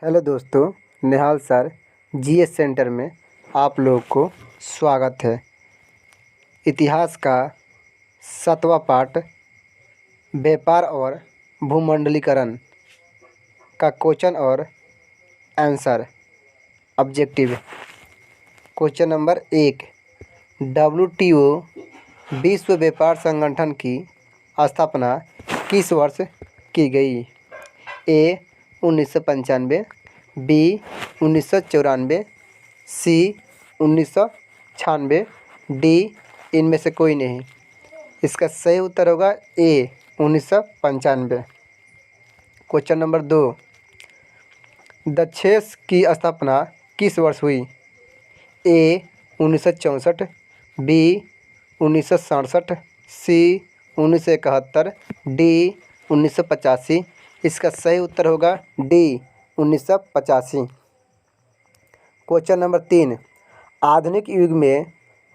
Hello दोस्तों, निहाल sir GS centre में आप लोगों को स्वागत है। इतिहास का 7वां पार्ट व्यापार और भूमंडलीकरण का क्वेश्चन और answer. Objective question number 1, WTO विश्व व्यापार संगठन की स्थापना किस वर्ष की गई? ए 1995, बी 1994, सी 1996, डी इनमें से कोई नहीं। इसका सही उत्तर होगा ए 1995। क्वेश्चन नंबर 2, दक्षेस की स्थापना किस वर्ष हुई? ए 1964, बी 1967, सी 1971, डी 1985। इसका सही उत्तर होगा डी 1985। क्वेश्चन नंबर 3, आधुनिक युग में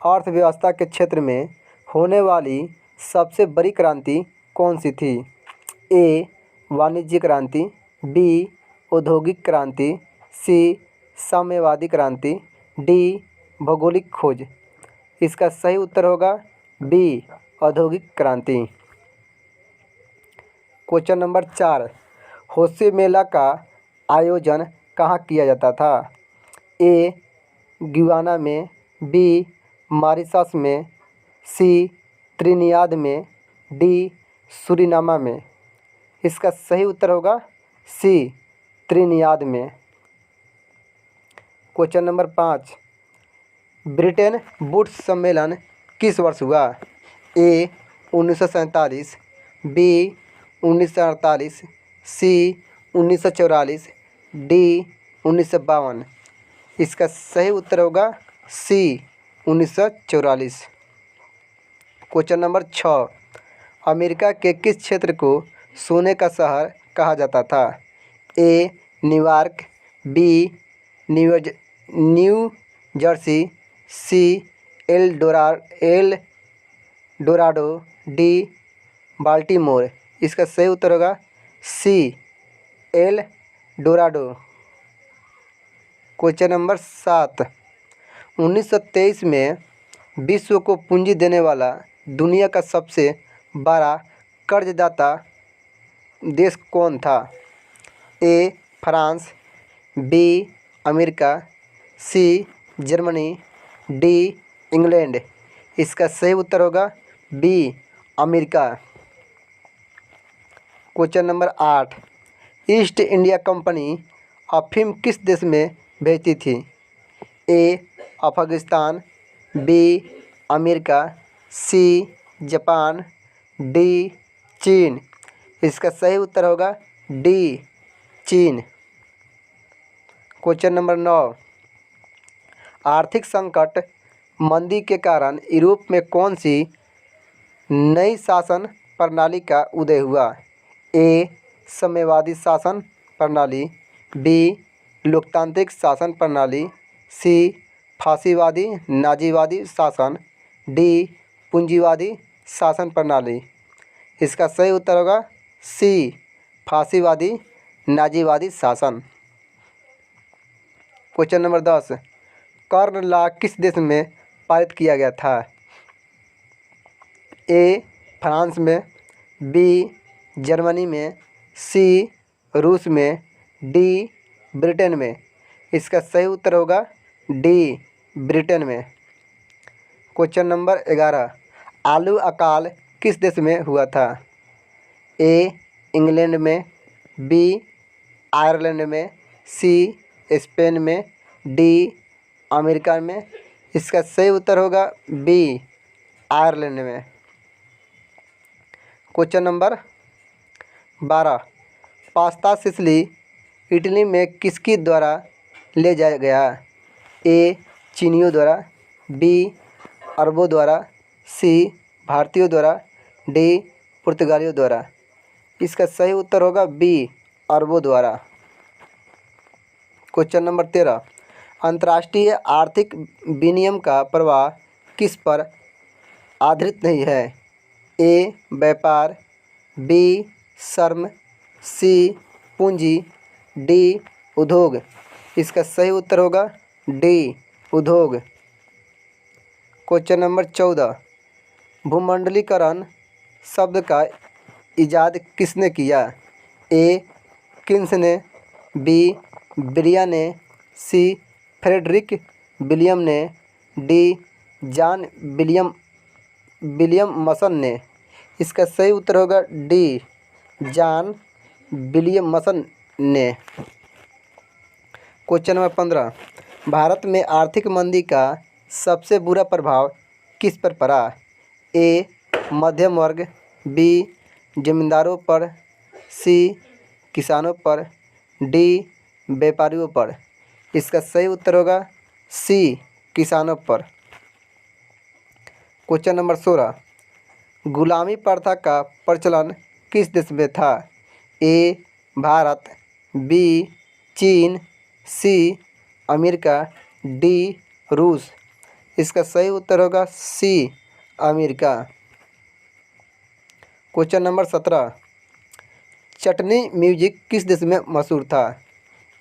अर्थव्यवस्था के क्षेत्र में होने वाली सबसे बड़ी क्रांति कौन सी थी? ए वाणिज्य क्रांति, बी औद्योगिक क्रांति, सी साम्यवादी क्रांति, डी भौगोलिक खोज। इसका सही उत्तर होगा बी औद्योगिक क्रांति। क्वेश्चन नंबर 4, होस्से मेला का आयोजन कहाँ किया जाता था? ए गुयाना में, बी मॉरिशस में, सी त्रिनिदाद में, डी सूरीनाम में। इसका सही उत्तर होगा सी त्रिनिदाद में। क्वेश्चन नंबर 5, ब्रिटेन वुड्स सम्मेलन किस वर्ष हुआ? ए 1947, बी 1948, सी 1944, डी 1952। इसका सही उत्तर होगा सी 1944। क्वेश्चन नंबर 6, अमेरिका के किस क्षेत्र को सोने का शहर कहा जाता था? A New York, B New Jersey, C El Dorado, D Baltimore. इसका सही उत्तर होगा C El Dorado. Question number 7, 1923 में विश्व को पूंजी देने वाला दुनिया का सबसे बड़ा कर्जदाता देश कौन था? A France, B America, C Germany, D England. इसका सही उत्तर होगा B America. Question number 8, East India Company अफीम किस देश में भेजती थी? A Afghanistan, B America, C Japan, D चीन। इसका सही उत्तर होगा डी चीन। क्वेश्चन नंबर 9, आर्थिक संकट मंदी के कारण यूरोप में कौन सी नई शासन प्रणाली का उदय हुआ? ए साम्यवादी शासन प्रणाली, बी लोकतांत्रिक शासन प्रणाली, सी फासीवादी नाजीवादी शासन, डी पूंजीवादी शासन प्रणाली। इसका सही उत्तर होगा सी फासीवादी नाजीवादी शासन। क्वेश्चन नंबर 10, कर्ण लॉ किस देश में पारित किया गया था? ए फ्रांस में, बी जर्मनी में, सी रूस में, डी ब्रिटेन में। इसका सही उत्तर होगा डी ब्रिटेन में। क्वेश्चन नंबर 11, आलू अकाल किस देश में हुआ था? ए इंग्लैंड में, बी आयरलैंड में, सी स्पेन में, डी अमेरिका में। इसका सही उत्तर होगा बी आयरलैंड में। Question number 12, pasta Sicily Italy में किसके द्वारा ले जाया गया? ए चीनियों द्वारा, बी अरबों द्वारा, सी भारतीयों द्वारा, डी पुर्तगालियों द्वारा। इसका सही उत्तर होगा बी अरबों द्वारा। क्वेश्चन नंबर 13, अंतर्राष्ट्रीय आर्थिक विनिमय का प्रवाह किस पर आधारित नहीं है? ए व्यापार, बी श्रम, सी पूंजी, डी उद्योग। इसका सही उत्तर होगा डी उद्योग। क्वेश्चन नंबर 14, भूमंडलीकरण शब्द का इजाद किसने किया? ए किन्स ने, बी ब्रिया ने, सी फ्रेडरिक विलियम ने, डी जॉन विलियमसन ने। इसका सही उत्तर होगा डी जॉन विलियमसन ने। क्वेश्चन नंबर 15, भारत में आर्थिक मंदी का सबसे बुरा प्रभाव किस पर पड़ा? ए मध्यम वर्ग, बी जमींदारों पर, सी किसानों पर, डी व्यापारियों पर। इसका सही उत्तर होगा सी किसानों पर। क्वेश्चन नंबर 16, गुलामी प्रथा का प्रचलन किस देश में था? ए भारत, बी चीन, सी अमेरिका, डी रूस। इसका सही उत्तर होगा सी अमेरिका। क्वेश्चन नंबर 17, चटनी म्यूजिक किस देश में मशहूर था?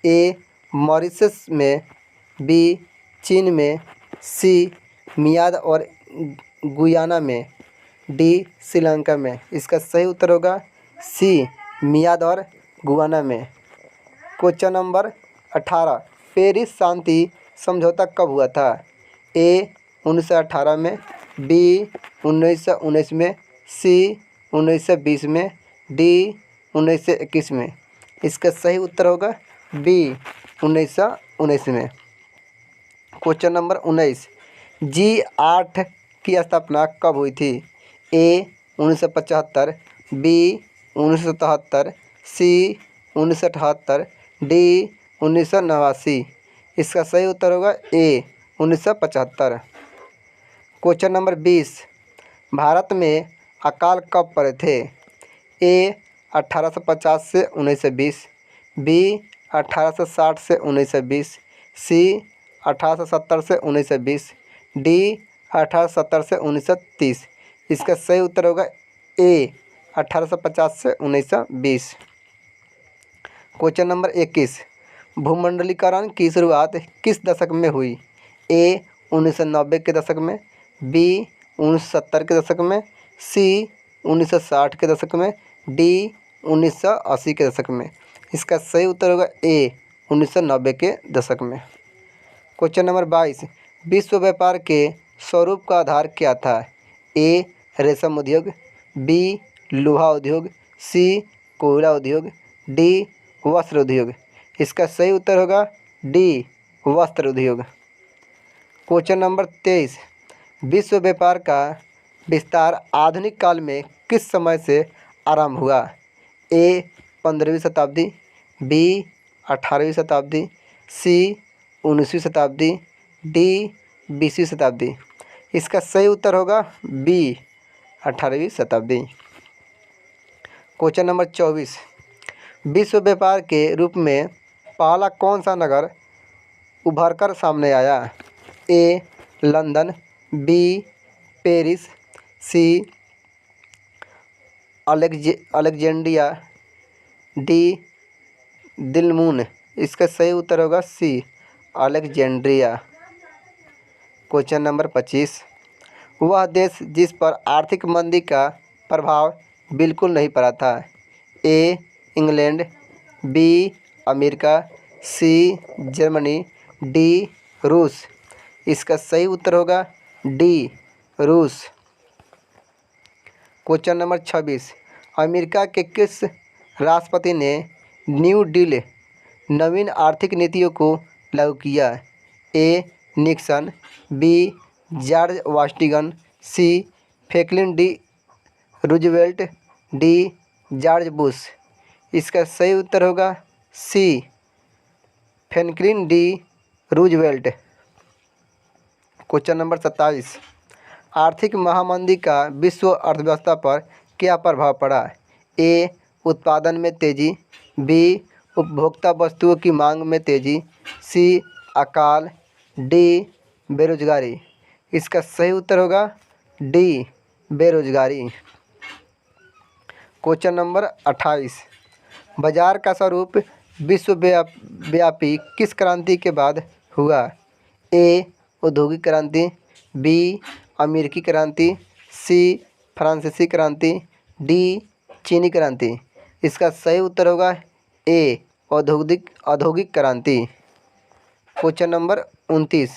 ए मॉरिशस में, बी चीन में, सी मियाद और गुयाना में, डी श्रीलंका में। इसका सही उत्तर होगा सी मियाद और गुयाना में। क्वेश्चन नंबर 18, पेरिस शांति समझौता कब हुआ था? ए 1918 में, बी 1919 में, सी 1920 में, डी 1921 में। इसका सही उत्तर होगा बी 1919 में। क्वेश्चन नंबर 19, G8 की स्थापना कब हुई थी? ए 1975, बी 1977, सी 1978, डी 1989। इसका सही उत्तर होगा ए 1975। क्वेश्चन नंबर 20, भारत में अकाल कब पड़े थे? ए 1850 से 1920, बी 1860 से 1920, सी 1870 से 1920, डी 1870 से 1930। इसका सही उत्तर होगा ए 1850 से 1920। क्वेश्चन नंबर 21, भूमंडलीकरण की शुरुआत किस दशक में हुई? ए 1990 के दशक में, बी 1970 के दशक में, सी 1960 के दशक में, डी 1980 के दशक में। इसका सही उत्तर होगा ए 1990 के दशक में। क्वेश्चन नंबर 22, विश्व व्यापार के स्वरूप का आधार क्या था? ए रेशम उद्योग, बी लोहा उद्योग, सी कोयला उद्योग, डी वस्त्र उद्योग। इसका सही उत्तर होगा डी वस्त्र उद्योग। क्वेश्चन नंबर 23, विश्व व्यापार का विस्तार आधुनिक काल में किस समय से आरंभ हुआ? ए 15वीं शताब्दी, बी 18वीं शताब्दी, सी 19वीं शताब्दी, डी 20वीं शताब्दी। इसका सही उत्तर होगा बी 18वीं शताब्दी। क्वेश्चन नंबर 24, विश्व व्यापार के रूप में पहला कौन सा नगर उभर कर सामने आया? ए लंदन, बी पेरिस, सी अलेक्जेंड्रिया, डी दिल्मुन। इसका सही उत्तर होगा सी अलेक्जेंड्रिया। क्वेश्चन नंबर 25, वह देश जिस पर आर्थिक मंदी का प्रभाव बिल्कुल नहीं पड़ा था? A England, B America, C Germany, D रूस। इसका सही उत्तर होगा डी रूस। क्वेश्चन नंबर 26, अमेरिका के किस राष्ट्रपति ने न्यू डील नवीन आर्थिक नीतियों को लागू किया? A Nixon, B George Washington, C Franklin D Roosevelt, D George Bush. इसका सही उत्तर होगा C Franklin D Roosevelt. Question number 27, आर्थिक महामंदी का विश्व अर्थव्यवस्था पर क्या प्रभाव पड़ा? ए उत्पादन में तेज़ी, बी उपभोक्ता वस्तुओं की मांग में तेज़ी, सी अकाल, डी बेरोजगारी। इसका सही उत्तर होगा डी बेरोजगारी। क्वेश्चन नंबर 28, बाजार का स्वरूप विश्वव्यापी किस क्रांति के बाद हुआ? ए औद्योगिक क्रांति, बी अमेरिकी क्रांति, सी फ्रांसीसी क्रांति, डी चीनी क्रांति। इसका सही उत्तर होगा ए औद्योगिक क्रांति। क्वेश्चन नंबर 29,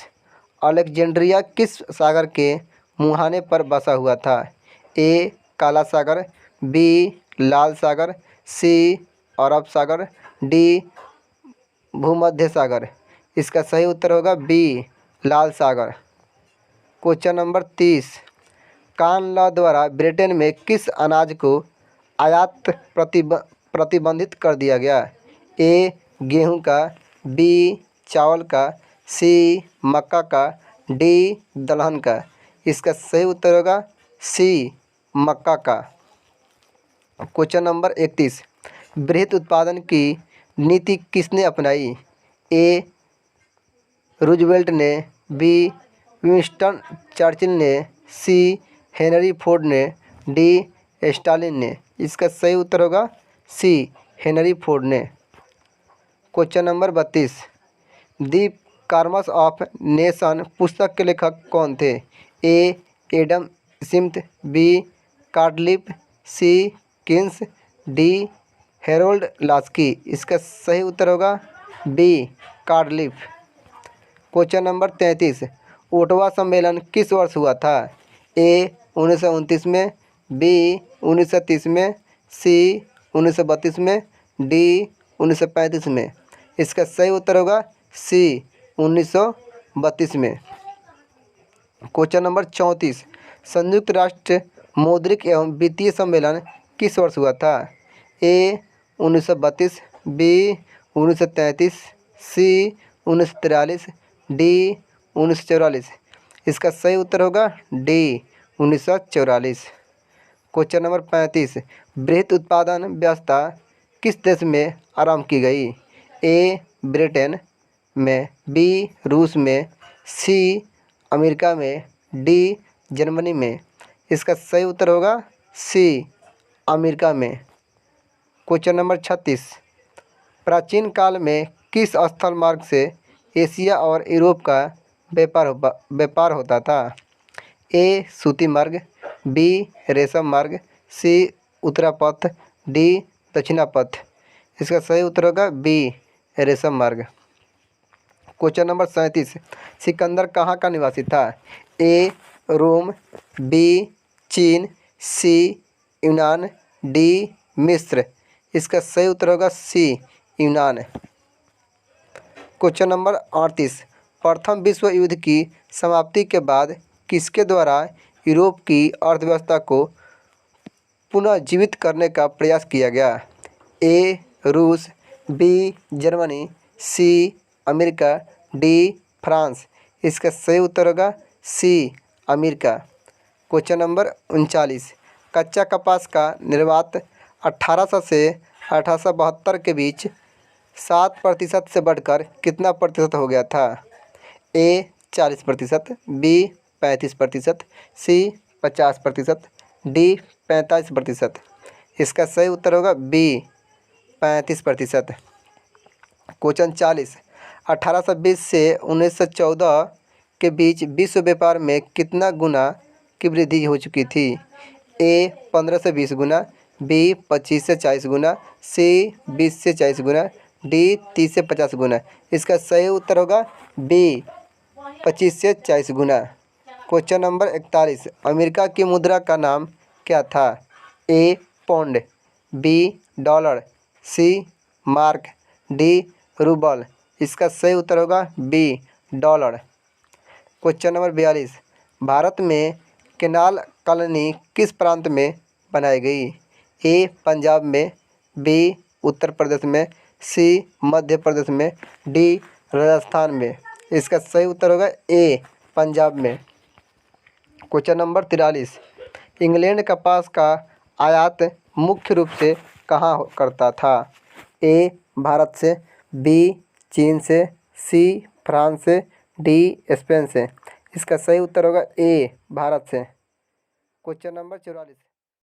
अलेक्जेंड्रिया किस सागर के मुहाने पर बसा हुआ था? ए काला सागर, बी लाल सागर, सी अरब सागर, डी भूमध्य सागर। इसका सही उत्तर होगा बी लाल सागर। क्वेश्चन नंबर 30, कान लॉ द्वारा ब्रिटेन में किस अनाज को आयात प्रतिबंधित कर दिया गया? ए गेहूं का, बी चावल का, सी मक्का का, डी दलहन का। इसका सही उत्तर होगा सी मक्का का। क्वेश्चन नंबर 31, वृहत उत्पादन की नीति किसने अपनाई? ए रूजवेल्ट ने, बी विंस्टन चर्चिल ने, सी हेनरी फोर्ड ने, डी स्टालिन ने। इसका सही उत्तर होगा सी हेनरी फोर्ड ने। Question number 32, the commerce of nation पुस्तक के लेखक कौन थे? ए एडम स्मिथ, बी कार्डलिफ, सी किन्स, डी हेरोल्ड लास्की। इसका सही उत्तर होगा बी कार्डलिफ। क्वेश्चन नंबर 33, ओटावा सम्मेलन किस वर्ष हुआ था? ए 1929 में, बी 1930 में, सी 1932 में, डी 1935 में। इसका सही उत्तर होगा सी 1932 में। क्वेश्चन नंबर 34, संयुक्त राष्ट्र मौद्रिक एवं वित्तीय सम्मेलन किस वर्ष हुआ था? ए 1932, बी 1933, सी 1943, डी 1944। इसका सही उत्तर होगा डी 1944। क्वेश्चन नंबर 35, वृहत उत्पादन व्यवस्था किस देश में आरंभ की गई? ए ब्रिटेन में, बी रूस में, सी अमेरिका में, डी जर्मनी में। इसका सही उत्तर होगा सी अमेरिका में। क्वेश्चन नंबर 36, प्राचीन काल में किस स्थल मार्ग से एशिया और यूरोप का व्यापार होता था? ए सूती मार्ग, बी रेशम मार्ग, सी उत्तरापथ, डी दक्षिणापथ। इसका सही उत्तर होगा बी रेशम मार्ग। क्वेश्चन नंबर 37, सिकंदर कहाँ का निवासी था? ए रोम, बी चीन, सी यूनान, डी मिस्र। इसका सही उत्तर होगा सी यूनान। क्वेश्चन नंबर 38, प्रथम विश्व युद्ध की समाप्ति के बाद किसके द्वारा यूरोप की अर्थव्यवस्था को पुनः जीवित करने का प्रयास किया गया? ए रूस, B Germany, C America, D France. इसका सही उत्तर होगा सी अमेरिका। क्वेश्चन नंबर 39, कच्चा कपास का निर्यात 1800 से 1872 के बीच 7% से बढ़कर कितना प्रतिशत हो गया था? ए 40%, बी 35%, सी 50%, डी 45%। इसका सही उत्तर होगा बी 35%। क्वेश्चन 40, 1820 से 1914 के बीच विश्व व्यापार में कितना गुना की वृद्धि हो चुकी थी? ए 15 से 20 गुना, बी 25 से 40 गुना, सी 20 से 40 गुना, डी 30 से 50 गुना। इसका सही उत्तर होगा बी 25 से 40 गुना। क्वेश्चन नंबर 41, अमेरिका की मुद्रा का नाम क्या था? A pound, B dollar, C mark, D rouble. इसका सही उत्तर होगा B dollar. Question number 42, Bharat में कैनाल कॉलोनी किस प्रांत में बनाई गई? ए पंजाब में, बी उत्तर प्रदेश में, सी मध्य प्रदेश में, डी राजस्थान में। इसका सही उत्तर होगा ए पंजाब में। क्वेश्चन नंबर 43, इंग्लैंड कपास का आयात मुख्य रूप से कहाँ करता था? ए भारत से, बी चीन से, सी फ्रांस से, डी स्पेन से। इसका सही उत्तर होगा ए भारत से। Question number 44।